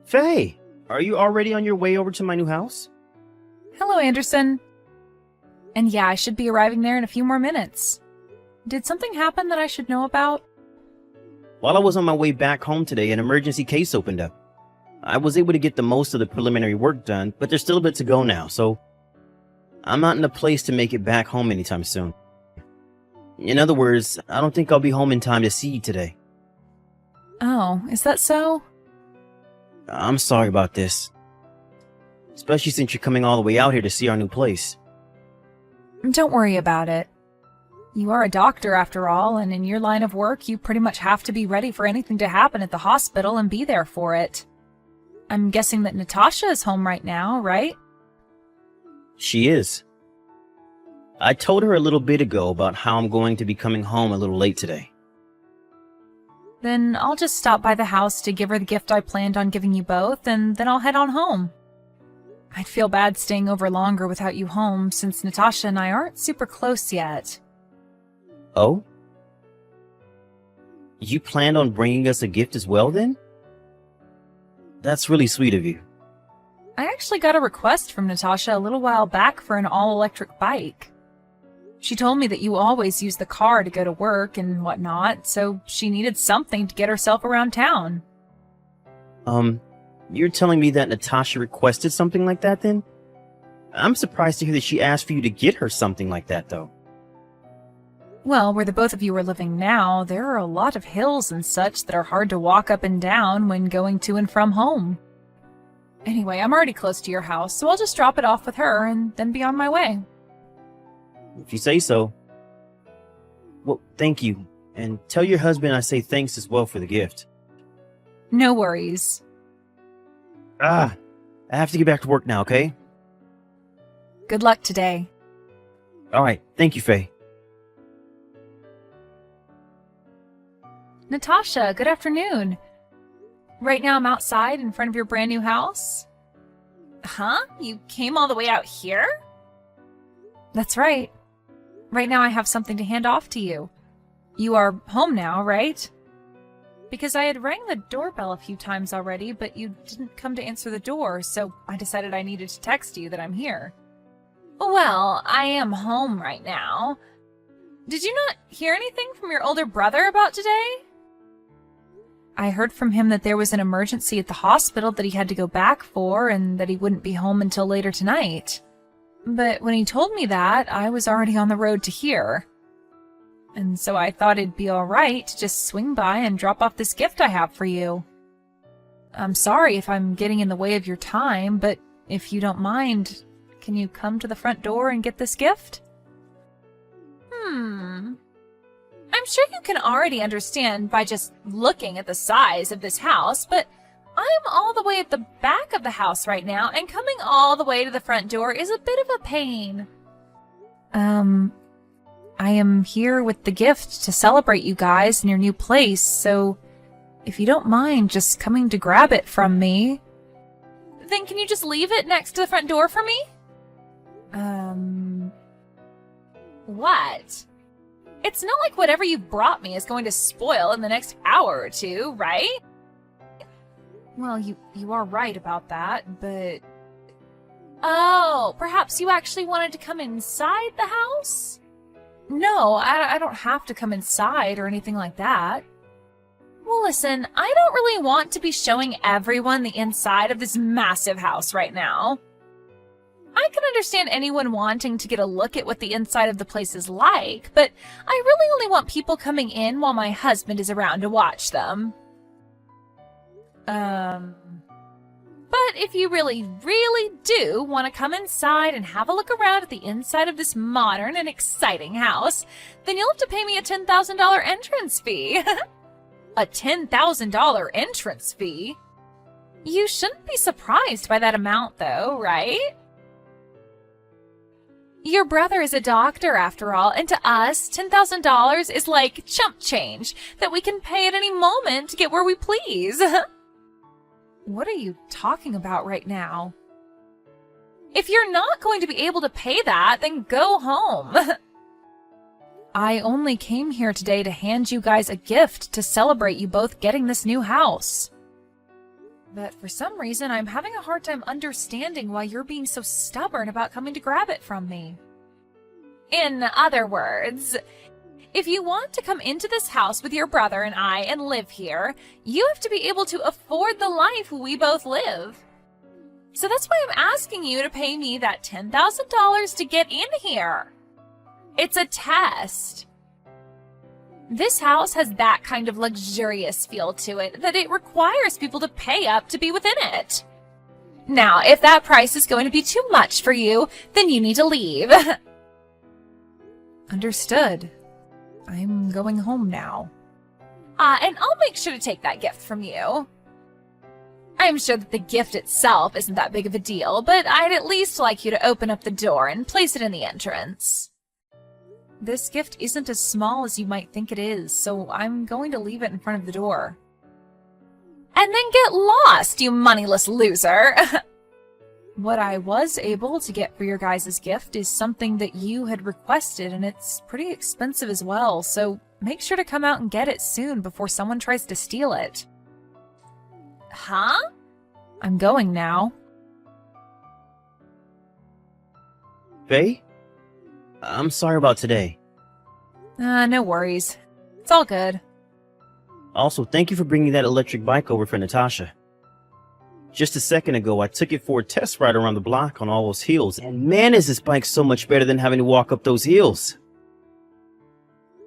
Faye, are you already on your way over to my new house? Hello, Anderson. And yeah, I should be arriving there in a few more minutes. Did something happen that I should know about? While I was on my way back home today, an emergency case opened up. I was able to get the most of the preliminary work done, but there's still a bit to go now, so I'm not in a place to make it back home anytime soon. In other words, I don't think I'll be home in time to see you today. Oh, is that so? I'm sorry about this. Especially since you're coming all the way out here to see our new place. Don't worry about it. You are a doctor after all, and in your line of work, you pretty much have to be ready for anything to happen at the hospital and be there for it. I'm guessing that Natasha is home right now, right? She is. I told her a little bit ago about how I'm going to be coming home a little late today. Then I'll just stop by the house to give her the gift I planned on giving you both, and then I'll head on home. I'd feel bad staying over longer without you home, since Natasha and I aren't super close yet. Oh? You planned on bringing us a gift as well, then? That's really sweet of you. I actually got a request from Natasha a little while back for an all-electric bike. She told me that you always use the car to go to work and whatnot, so she needed something to get herself around town. You're telling me that Natasha requested something like that, then? I'm surprised to hear that she asked for you to get her something like that, though. Well, where the both of you are living now, there are a lot of hills and such that are hard to walk up and down when going to and from home. Anyway, I'm already close to your house, so I'll just drop it off with her and then be on my way. If you say so. Well, thank you. And tell your husband I say thanks as well for the gift. No worries. I have to get back to work now, okay? Good luck today. Alright, thank you, Faye. Natasha, good afternoon. Right now I'm outside in front of your brand new house. Huh? You came all the way out here? That's right. Right now I have something to hand off to you. You are home now, right? Because I had rang the doorbell a few times already, but you didn't come to answer the door, so I decided I needed to text you that I'm here. Well, I am home right now. Did you not hear anything from your older brother about today? I heard from him that there was an emergency at the hospital that he had to go back for and that he wouldn't be home until later tonight. But when he told me that, I was already on the road to here. And so I thought it'd be alright to just swing by and drop off this gift I have for you. I'm sorry if I'm getting in the way of your time, but if you don't mind, can you come to the front door and get this gift? I'm sure you can already understand by just looking at the size of this house, but I'm all the way at the back of the house right now, and coming all the way to the front door is a bit of a pain. I am here with the gift to celebrate you guys in your new place, so if you don't mind just coming to grab it from me. Then can you just leave it next to the front door for me? What? It's not like whatever you brought me is going to spoil in the next hour or two, right? Well, you are right about that, but... Oh, perhaps you actually wanted to come inside the house? No, I don't have to come inside or anything like that. Well, listen, I don't really want to be showing everyone the inside of this massive house right now. I can understand anyone wanting to get a look at what the inside of the place is like, but I really only want people coming in while my husband is around to watch them. But if you really, really do want to come inside and have a look around at the inside of this modern and exciting house, then you'll have to pay me a $10,000 entrance fee. A $10,000 entrance fee? You shouldn't be surprised by that amount, though, right? Your brother is a doctor, after all, and to us, $10,000 is like chump change that we can pay at any moment to get where we please. What are you talking about right now? If you're not going to be able to pay that, then go home. I only came here today to hand you guys a gift to celebrate you both getting this new house. But for some reason, I'm having a hard time understanding why you're being so stubborn about coming to grab it from me. In other words, if you want to come into this house with your brother and I and live here, you have to be able to afford the life we both live. So that's why I'm asking you to pay me that $10,000 to get in here. It's a test. This house has that kind of luxurious feel to it that it requires people to pay up to be within it. Now, if that price is going to be too much for you, then you need to leave. Understood. I'm going home now. And I'll make sure to take that gift from you. I'm sure that the gift itself isn't that big of a deal, but I'd at least like you to open up the door and place it in the entrance. This gift isn't as small as you might think it is, so I'm going to leave it in front of the door. And then get lost, you moneyless loser! What I was able to get for your guys' gift is something that you had requested, and it's pretty expensive as well, so make sure to come out and get it soon before someone tries to steal it. Huh? I'm going now. Faye? I'm sorry about today. No worries. It's all good. Also, thank you for bringing that electric bike over for Natasha. Just a second ago, I took it for a test ride around the block on all those hills, and man, is this bike so much better than having to walk up those hills.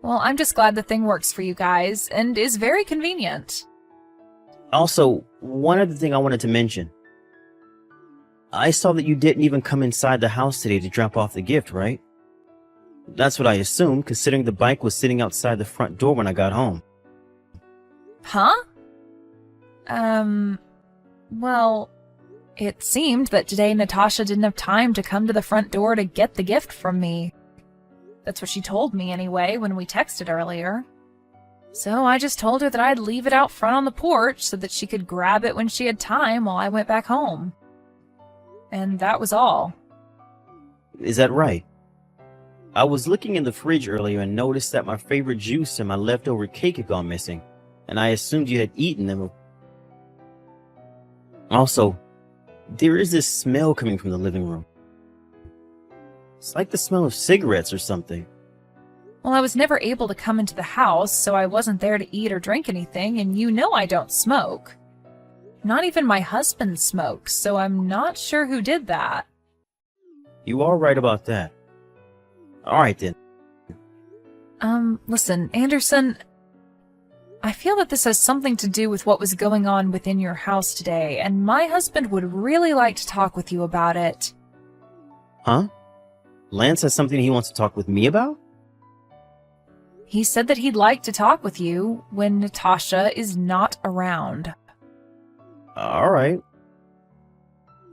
Well, I'm just glad the thing works for you guys, and is very convenient. Also, one other thing I wanted to mention. I saw that you didn't even come inside the house today to drop off the gift, right? That's what I assumed, considering the bike was sitting outside the front door when I got home. Huh? Well, it seemed that today Natasha didn't have time to come to the front door to get the gift from me. That's what she told me anyway when we texted earlier. So I just told her that I'd leave it out front on the porch so that she could grab it when she had time while I went back home. And that was all. Is that right? I was looking in the fridge earlier and noticed that my favorite juice and my leftover cake had gone missing, and I assumed you had eaten them. Also, there is this smell coming from the living room. It's like the smell of cigarettes or something. Well, I was never able to come into the house, so I wasn't there to eat or drink anything, and you know I don't smoke. Not even my husband smokes, so I'm not sure who did that. You are right about that. Alright then. Listen, Anderson, I feel that this has something to do with what was going on within your house today, and my husband would really like to talk with you about it. Huh? Lance has something he wants to talk with me about? He said that he'd like to talk with you when Natasha is not around. Alright.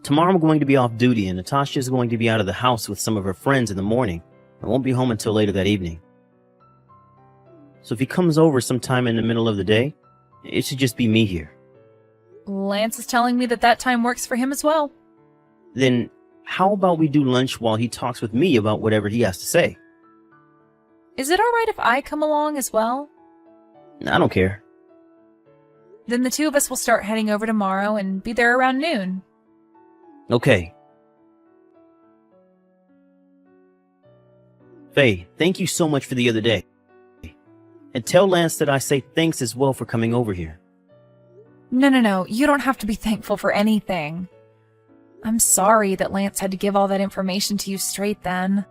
Tomorrow I'm going to be off duty, and Natasha is going to be out of the house with some of her friends in the morning. I won't be home until later that evening. So if he comes over sometime in the middle of the day, it should just be me here. Lance is telling me that that time works for him as well. Then how about we do lunch while he talks with me about whatever he has to say? Is it alright if I come along as well? I don't care. Then the two of us will start heading over tomorrow and be there around noon. Okay. Faye, thank you so much for the other day. And tell Lance that I say thanks as well for coming over here. No. You don't have to be thankful for anything. I'm sorry that Lance had to give all that information to you straight then.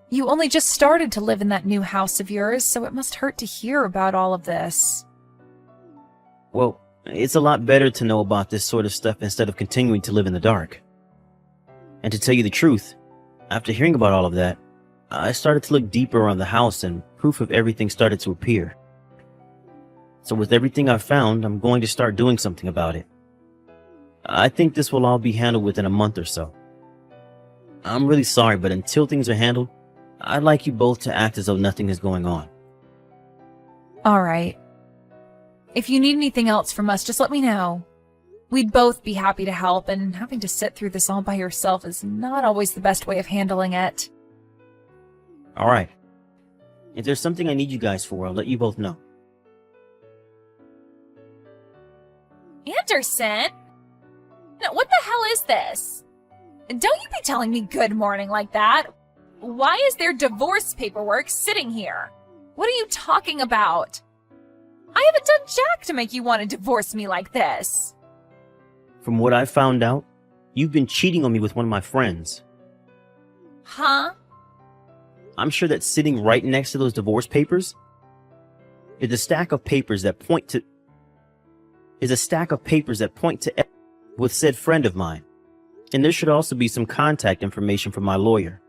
You only just started to live in that new house of yours, so it must hurt to hear about all of this. Well, it's a lot better to know about this sort of stuff instead of continuing to live in the dark. And to tell you the truth, after hearing about all of that, I started to look deeper around the house and proof of everything started to appear. So with everything I've found, I'm going to start doing something about it. I think this will all be handled within a month or so. I'm really sorry, but until things are handled, I'd like you both to act as though nothing is going on. Alright. If you need anything else from us, just let me know. We'd both be happy to help, and having to sit through this all by yourself is not always the best way of handling it. Alright. If there's something I need you guys for, I'll let you both know. Anderson? Now, what the hell is this? Don't you be telling me good morning like that. Why is there divorce paperwork sitting here? What are you talking about? I haven't done jack to make you want to divorce me like this. From what I found out, you've been cheating on me with one of my friends. Huh? I'm sure that sitting right next to those divorce papers is a stack of papers that point to with said friend of mine. And there should also be some contact information from my lawyer.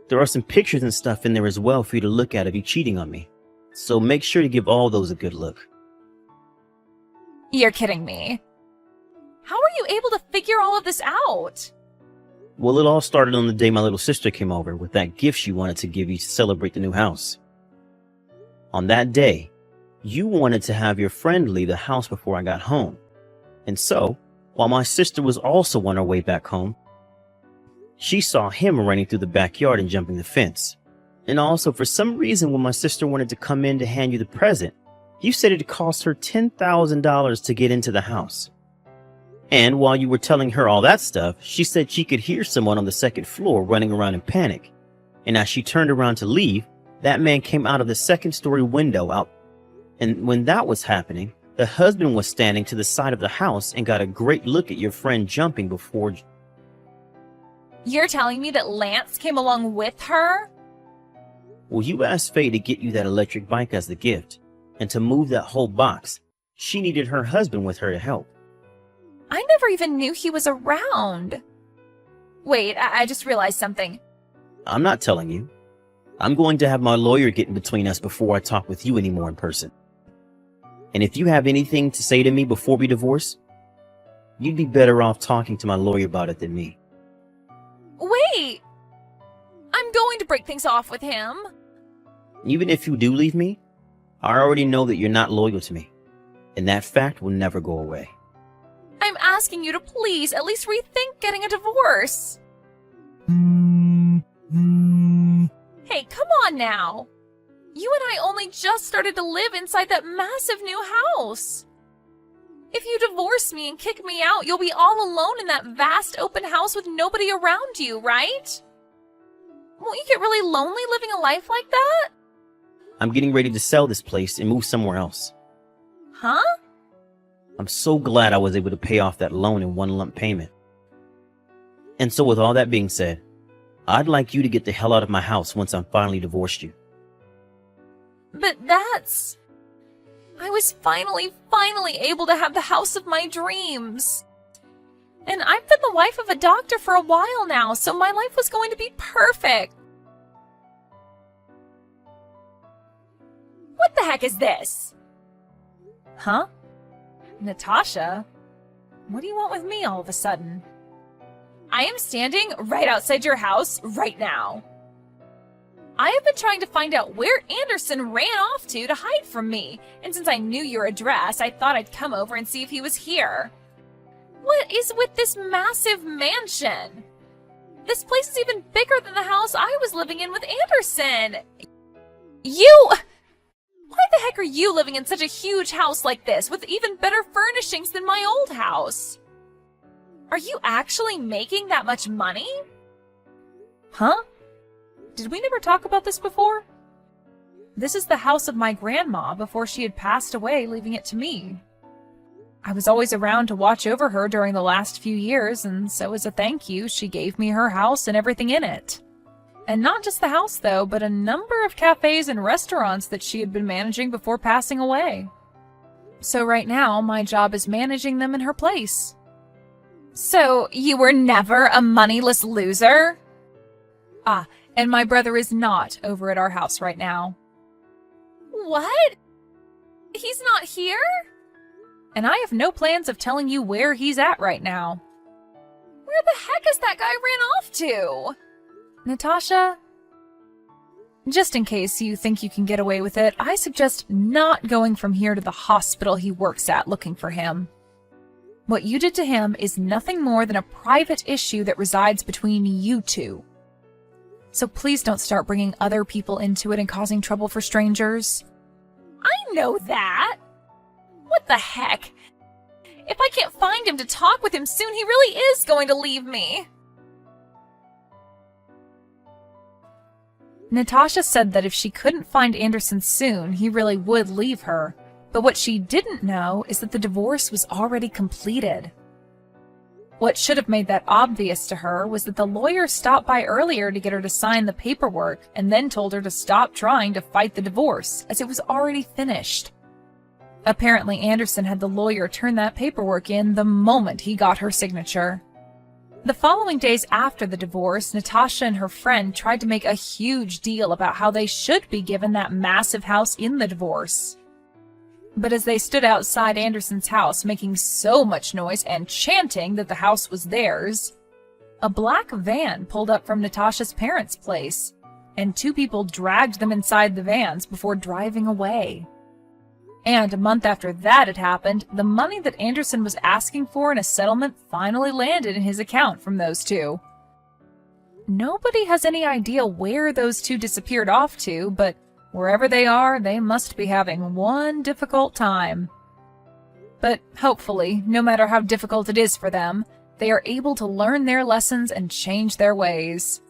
There are some pictures and stuff in there as well for you to look at of you cheating on me. So make sure to give all those a good look. You're kidding me. How are you able to figure all of this out? Well, it all started on the day my little sister came over with that gift she wanted to give you to celebrate the new house. On that day, you wanted to have your friend leave the house before I got home. And so, while my sister was also on her way back home, she saw him running through the backyard and jumping the fence. And also, for some reason, when my sister wanted to come in to hand you the present, you said it cost her $10,000 to get into the house. And while you were telling her all that stuff, she said she could hear someone on the second floor running around in panic. And as she turned around to leave, that man came out of the second-story window out. And when that was happening, the husband was standing to the side of the house and got a great look at your friend jumping before. You're telling me that Lance came along with her? Well, you asked Faye to get you that electric bike as the gift. And to move that whole box, she needed her husband with her to help. I never even knew he was around. Wait, I just realized something. I'm not telling you. I'm going to have my lawyer get in between us before I talk with you anymore in person. And if you have anything to say to me before we divorce, you'd be better off talking to my lawyer about it than me. Wait! I'm going to break things off with him. Even if you do leave me, I already know that you're not loyal to me. And that fact will never go away. I'm asking you to please at least rethink getting a divorce. Hey, come on now. You and I only just started to live inside that massive new house. If you divorce me and kick me out, you'll be all alone in that vast open house with nobody around you, right? Won't you get really lonely living a life like that? I'm getting ready to sell this place and move somewhere else. Huh? I'm so glad I was able to pay off that loan in one lump payment. And so with all that being said, I'd like you to get the hell out of my house once I'm finally divorced you. But I was finally able to have the house of my dreams. And I've been the wife of a doctor for a while now, so my life was going to be perfect. What the heck is this? Huh? Natasha? What do you want with me all of a sudden? I am standing right outside your house right now. I have been trying to find out where Anderson ran off to hide from me, and since I knew your address, I thought I'd come over and see if he was here. What is with this massive mansion? This place is even bigger than the house I was living in with Anderson. Why the heck are you living in such a huge house like this with even better furnishings than my old house? Are you actually making that much money? Huh? Did we never talk about this before? This is the house of my grandma before she had passed away, leaving it to me. I was always around to watch over her during the last few years, and so as a thank you, she gave me her house and everything in it. And not just the house, though, but a number of cafes and restaurants that she had been managing before passing away. So right now, my job is managing them in her place. So, you were never a moneyless loser? Ah, and my brother is not over at our house right now. What? He's not here? And I have no plans of telling you where he's at right now. Where the heck is that guy ran off to? Natasha? Just in case you think you can get away with it, I suggest not going from here to the hospital he works at looking for him. What you did to him is nothing more than a private issue that resides between you two. So please don't start bringing other people into it and causing trouble for strangers. I know that! What the heck? find him to talk with him soon, he really is going to leave me. Natasha said that if she couldn't find Anderson soon, he really would leave her. But what she didn't know is that the divorce was already completed. What should have made that obvious to her was that the lawyer stopped by earlier to get her to sign the paperwork and then told her to stop trying to fight the divorce, as it was already finished. Apparently, Anderson had the lawyer turn that paperwork in the moment he got her signature. The following days after the divorce, Natasha and her friend tried to make a huge deal about how they should be given that massive house in the divorce. But as they stood outside Anderson's house making so much noise and chanting that the house was theirs, a black van pulled up from Natasha's parents' place, and two people dragged them inside the vans before driving away. And a month after that had happened, the money that Anderson was asking for in a settlement finally landed in his account from those two. Nobody has any idea where those two disappeared off to, but wherever they are, they must be having one difficult time. But hopefully, no matter how difficult it is for them, they are able to learn their lessons and change their ways.